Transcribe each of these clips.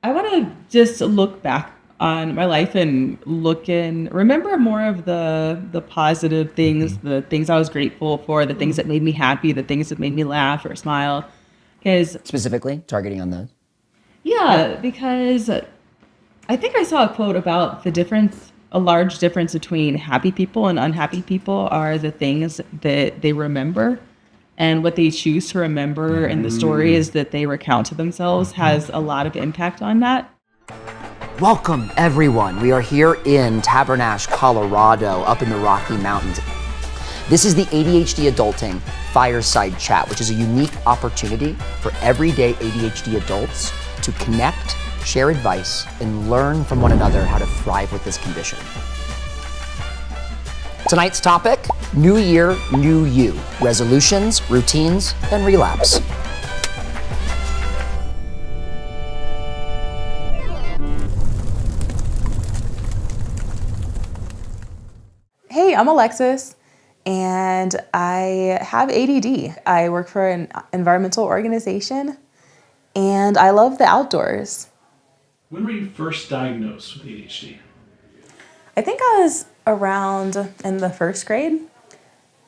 I want to just look back on my life and remember more of the positive things, the things I was grateful for, the things that made me happy, the things that made me laugh or smile. Because Specifically, targeting on those. yeah, because I think I saw a quote about a large difference between happy people and unhappy people are the things that they remember. And what they choose to remember in the stories that they recount to themselves has a lot of impact on that. Welcome, everyone. We are here in Tabernash, Colorado, up in the Rocky Mountains. This is the ADHD Adulting Fireside Chat, which is a unique opportunity for everyday ADHD adults to connect, share advice, and learn from one another how to thrive with this condition. Tonight's topic, New Year, New You, resolutions, routines, and relapse. Hey, I'm Alexis, and I have ADD. I work for an environmental organization, and I love the outdoors. When were you first diagnosed with ADHD? I think I was around in the first grade,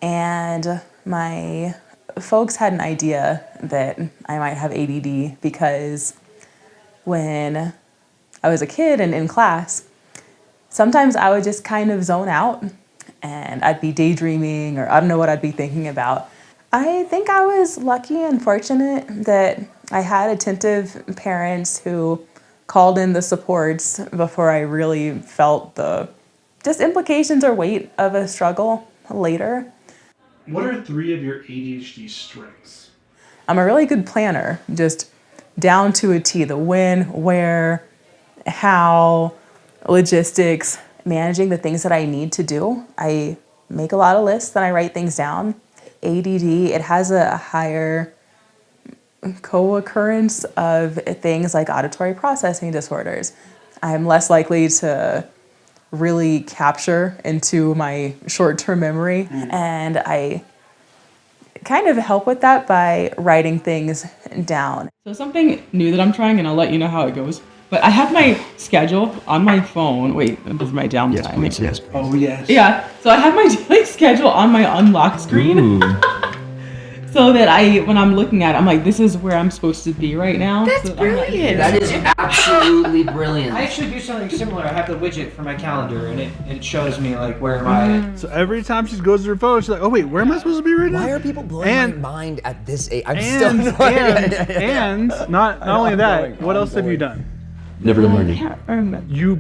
and my folks had an idea that I might have ADD because when I was a kid and in class, sometimes I would just kind of zone out and I'd be daydreaming or I don't know what I'd be thinking about. I think I was lucky and fortunate that I had attentive parents who called in the supports before I really felt the just implications or weight of a struggle later. What are 3 of your ADHD strengths? I'm a really good planner, just down to a T, the when, where, how, logistics, managing the things that I need to do. I make a lot of lists and I write things down. ADD, it has a higher co-occurrence of things like auditory processing disorders. I'm less likely to really capture into my short-term memory, and I kind of help with that by writing things down. So something new that I'm trying, and I'll let you know how it goes. But I have my schedule on my phone. Wait, this is my downtime. Yes, please. Oh, yes. Yeah, so I have my daily schedule on my unlocked screen. So that when I'm looking at it, I'm like, this is where I'm supposed to be right now. That's brilliant. That is absolutely brilliant. I actually do something similar. I have the widget for my calendar, and it shows me like where am I. So every time she goes to her phone, she's like, "Oh wait, where am I supposed to be right now?" Why are people blowing And- my mind at this age? I'm And not only that, what else have you done? Never done I learning. can't remember. You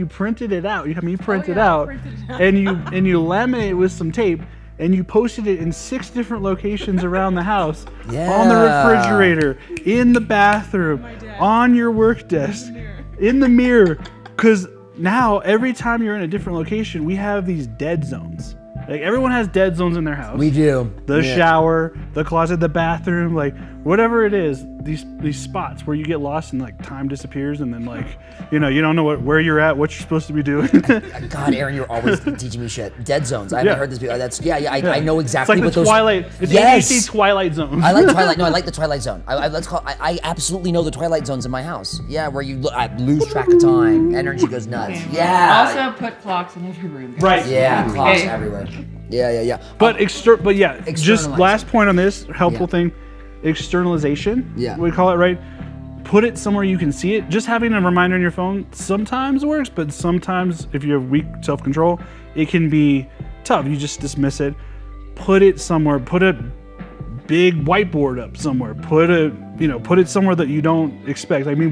printed it out. You print it out, and you laminate it with some tape, and you posted it in 6 different locations around the house, on the refrigerator, in the bathroom, on your work desk, in the mirror. Because now every time you're in a different location, we have these dead zones. Like everyone has dead zones in their house. We do. The shower, the closet, the bathroom, like whatever it is, these spots where you get lost and like time disappears and then like, you don't know where you're at, what you're supposed to be doing. God, Aaron, you're always teaching me shit. Dead zones. I haven't heard this before. I know It's exactly like what the those. Twilight. It's Yes. ADHD Twilight Zone. I like Twilight. No, I like the Twilight Zone. I absolutely know the Twilight Zones in my house. Yeah, where I lose track of time, energy goes nuts. Yeah. Also put clocks in every room. Right. Yeah, clocks everywhere. Yeah. But just Externalizing. last point on this helpful thing, externalization. Yeah. We call it, right? Put it somewhere you can see it. Just having a reminder on your phone sometimes works, but sometimes if you have weak self-control, it can be tough. You just dismiss it. Put it somewhere. Put a big whiteboard up somewhere. Put it somewhere that you don't expect. I mean,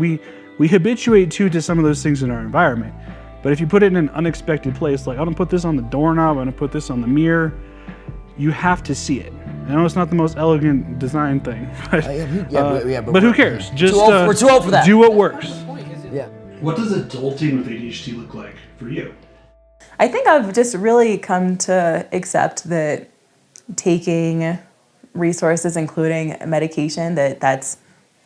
we habituate to some of those things in our environment. But if you put it in an unexpected place, like I'm gonna put this on the doorknob, I'm gonna put this on the mirror, you have to see it. I know it's not the most elegant design thing, but, but who cares? Just we're too old for that. Do what works. Yeah. What does adulting with ADHD look like for you? I think I've just really come to accept that taking resources, including medication, that's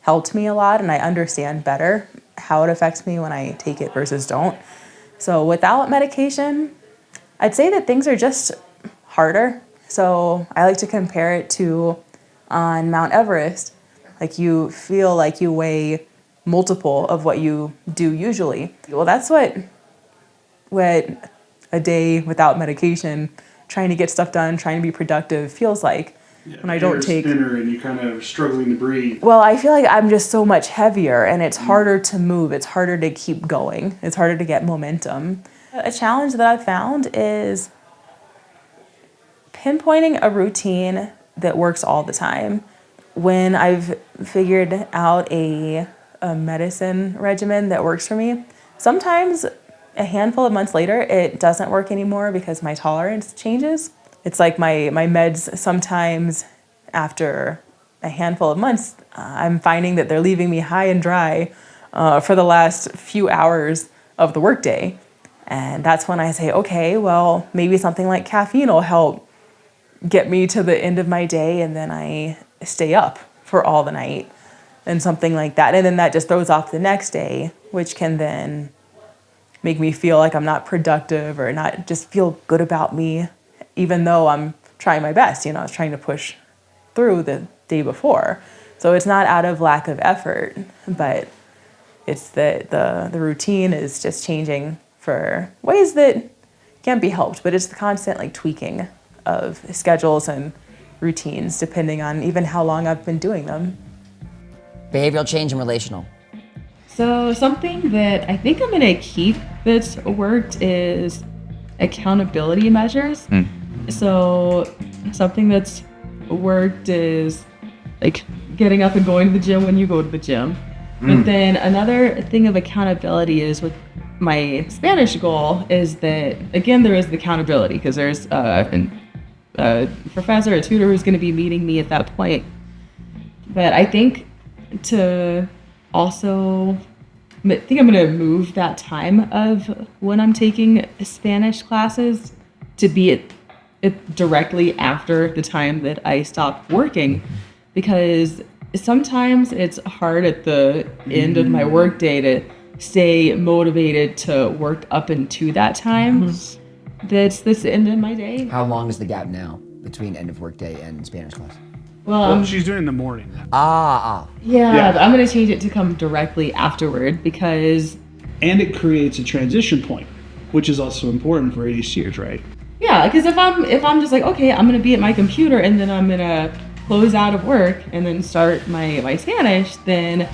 helped me a lot, and I understand better how it affects me when I take it versus don't. So without medication, I'd say that things are just harder. So I like to compare it to on Mount Everest. Like you feel like you weigh multiple of what you do usually. Well, that's what a day without medication, trying to get stuff done, trying to be productive feels like. Yeah, when I don't take spinner and you kind of struggling to breathe. Well, I feel like I'm just so much heavier and it's harder to move. It's harder to keep going. It's harder to get momentum. A challenge that I've found is pinpointing a routine that works all the time. When I've figured out a medicine regimen that works for me, sometimes a handful of months later, it doesn't work anymore because my tolerance changes. It's like my meds sometimes after a handful of months, I'm finding that they're leaving me high and dry for the last few hours of the workday. And that's when I say, okay, well, maybe something like caffeine will help get me to the end of my day and then I stay up for all the night and something like that. And then that just throws off the next day, which can then make me feel like I'm not productive or not just feel good about me, even though I'm trying my best. I was trying to push through the day before. So it's not out of lack of effort, but it's that the routine is just changing for ways that can't be helped, but it's the constant tweaking of schedules and routines depending on even how long I've been doing them. Behavioral change and relational. So something that I think I'm going to keep that's worked is accountability measures. So something that's worked is getting up and going to the gym when you go to the gym. But then another thing of accountability is with my Spanish goal is that, again, there is the accountability because there's a professor, a tutor who's going to be meeting me at that point. But I think to also, I think I'm going to move that time of when I'm taking Spanish classes to be it directly after the time that I stop working, because sometimes it's hard at the end of my workday to stay motivated to work up into that time. That's the end of my day. How long is the gap now between end of workday and Spanish class? Well, She's doing it in the morning. yeah, but I'm going to change it to come directly afterward because... And it creates a transition point, which is also important for ADHDers, right? Yeah, because if I'm just okay, I'm going to be at my computer and then I'm going to close out of work and then start my Spanish, then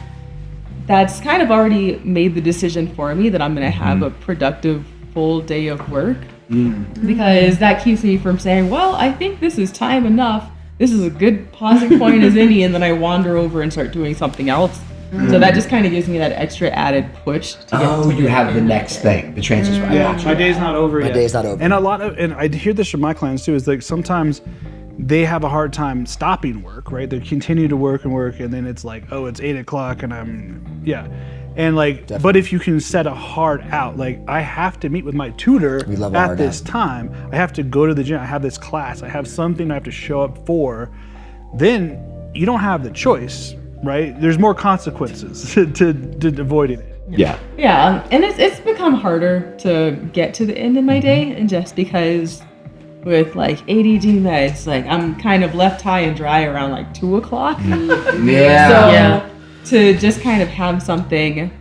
that's kind of already made the decision for me that I'm going to have a productive full day of work. Because that keeps me from saying, well, I think this is time enough. This is a good pausing point as any, and then I wander over and start doing something else. So that just kind of gives me that extra added push to get to you have the next thing, the transition. My day's not over yet. My day's not over. And and I hear this from my clients too, is sometimes they have a hard time stopping work, right? They continue to work, and then it's oh, it's 8 o'clock and and but if you can set a hard out, I have to meet with my tutor at this time, I have to go to the gym, I have this class, I have something I have to show up for, then you don't have the choice, right? There's more consequences to avoiding it. Yeah, and it's become harder to get to the end of my day, and just because with ADD meds, I'm kind of left high and dry around 2 o'clock. So to just kind of have something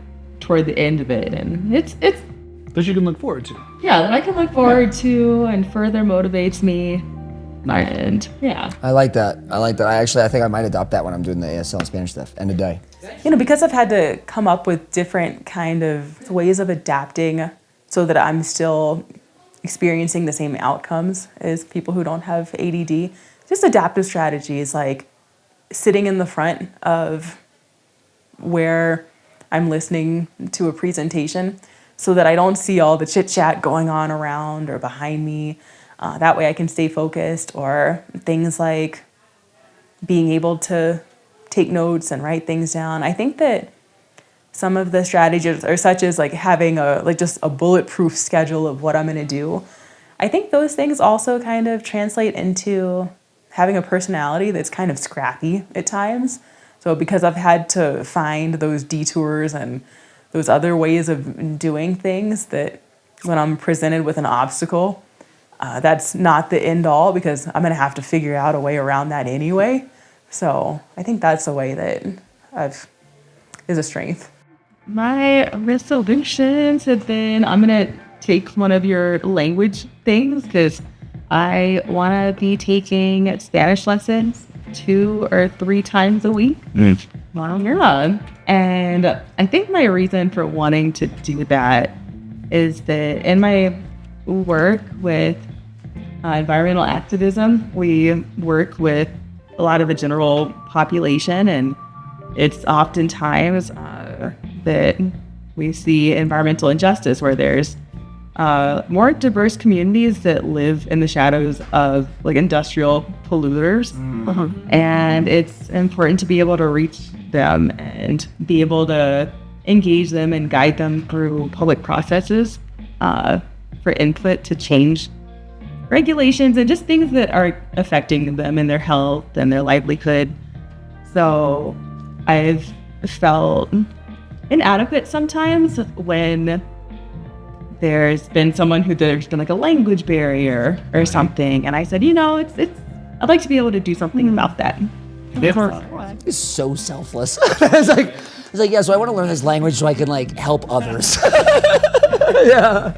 toward the end of it, and it's that you can look forward to. Yeah, that I can look forward to and further motivates me. And I like that. I think I might adopt that when I'm doing the ASL and Spanish stuff. End of day. Because I've had to come up with different kind of ways of adapting so that I'm still experiencing the same outcomes as people who don't have ADD. Just adaptive strategies like sitting in the front of where I'm listening to a presentation so that I don't see all the chit chat going on around or behind me. That way I can stay focused, or things like being able to take notes and write things down. I think that some of the strategies are such as having just a bulletproof schedule of what I'm going to do. I think those things also kind of translate into having a personality that's kind of scrappy at times. So because I've had to find those detours and those other ways of doing things, that when I'm presented with an obstacle, that's not the end all, because I'm going to have to figure out a way around that anyway. So I think that's a way that is a strength. My resolutions have been I'm going to take one of your language things because I want to be taking Spanish lessons 2 or 3 times a week. Well, yeah. And I think my reason for wanting to do that is that in my work with environmental activism, we work with a lot of the general population, and it's oftentimes that we see environmental injustice where there's more diverse communities that live in the shadows of like industrial polluters. And it's important to be able to reach them and be able to engage them and guide them through public processes for input to change regulations and just things that are affecting them and their health and their livelihood. So I've felt inadequate sometimes when there's been there's been like a language barrier or something, and I said, I'd like to be able to do something about that. It's so selfless. It's like, yeah, so I want to learn this language so I can like help others. Yeah.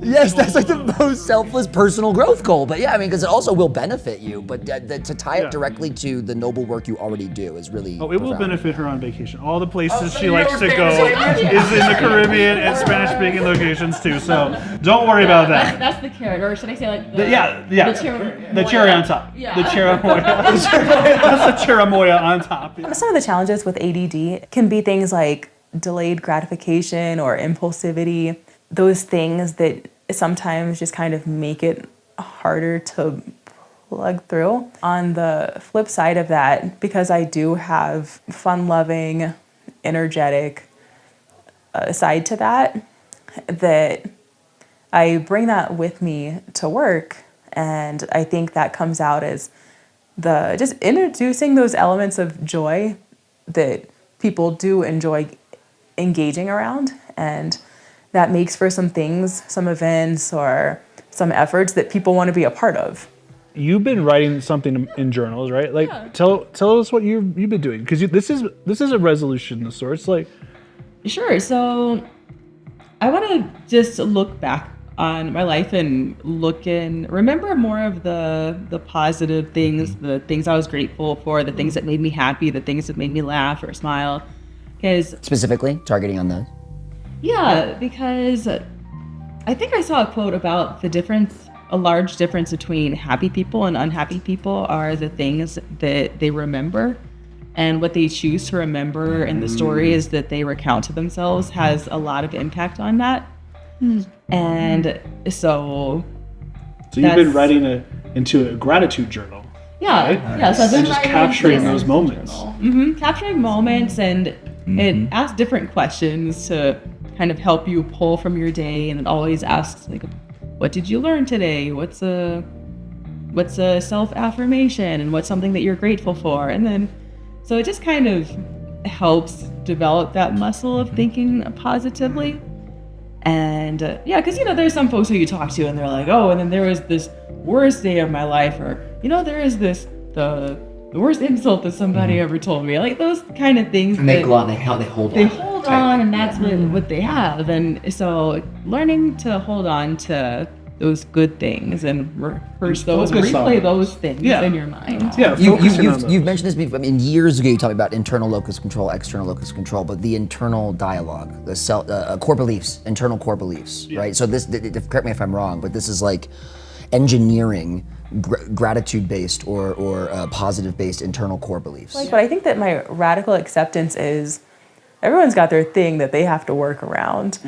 Yes, that's like the most selfless personal growth goal. But yeah, I mean, because it also will benefit you. But to tie it directly to the noble work you already do is really it will benefit her on vacation. All the places she likes to go is in the Caribbean and Spanish-speaking locations too. So don't worry about that. That's the carrot, or should I say like the cherry on top. Yeah. The cherimoya. That's the cherimoya on top. Yeah. Some of the challenges with ADD can be things like delayed gratification or impulsivity, those things that sometimes just kind of make it harder to plug through. On the flip side of that, because I do have fun-loving, energetic side to that I bring that with me to work, and I think that comes out as just introducing those elements of joy that people do enjoy engaging around, and that makes for some things, some events or some efforts that people want to be a part of. You've been writing something in journals, right? Like, tell us what you've been doing, because this is a resolution of sorts. Like, sure. So I want to just look back on my life and remember more of the positive things, the things I was grateful for, the things that made me happy, the things that made me laugh or smile. Because specifically targeting on those. Yeah, because I think I saw a quote about a large difference between happy people and unhappy people are the things that they remember, and what they choose to remember in the stories that they recount to themselves has a lot of impact on that. And so you've been writing into a gratitude journal. Yeah, right? Yeah. So I've been just capturing those moments. Capturing moments, and it asks different questions to kind of help you pull from your day, and it always asks like, what did you learn today? What's a self-affirmation, and what's something that you're grateful for? And then, so it just kind of helps develop that muscle of thinking positively. And because there's some folks who you talk to and they're like, oh, and then there was this worst day of my life, or there is the worst insult that somebody ever told me, like those kind of things. And they hold on, and that's what they have. And so learning to hold on to those good things and replay those things in your mind. Yeah, you've mentioned this before. I mean, years ago you taught me about internal locus control, external locus control, but the internal dialogue, the core beliefs, internal core beliefs, right? So this, correct me if I'm wrong, but this is like engineering gratitude-based or positive-based internal core beliefs. But I think that my radical acceptance is everyone's got their thing that they have to work around.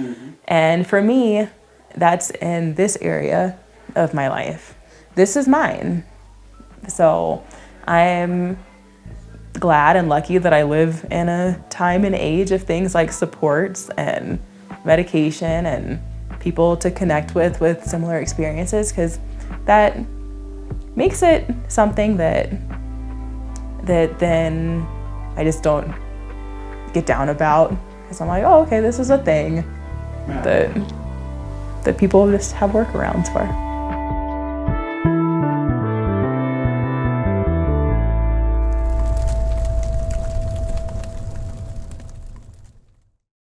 And for me, that's in this area of my life. This is mine. So I'm glad and lucky that I live in a time and age of things like supports and medication and people to connect with similar experiences, because that makes it something that then I just don't get down about, because I'm like, oh, okay, this is a thing that people just have workarounds for.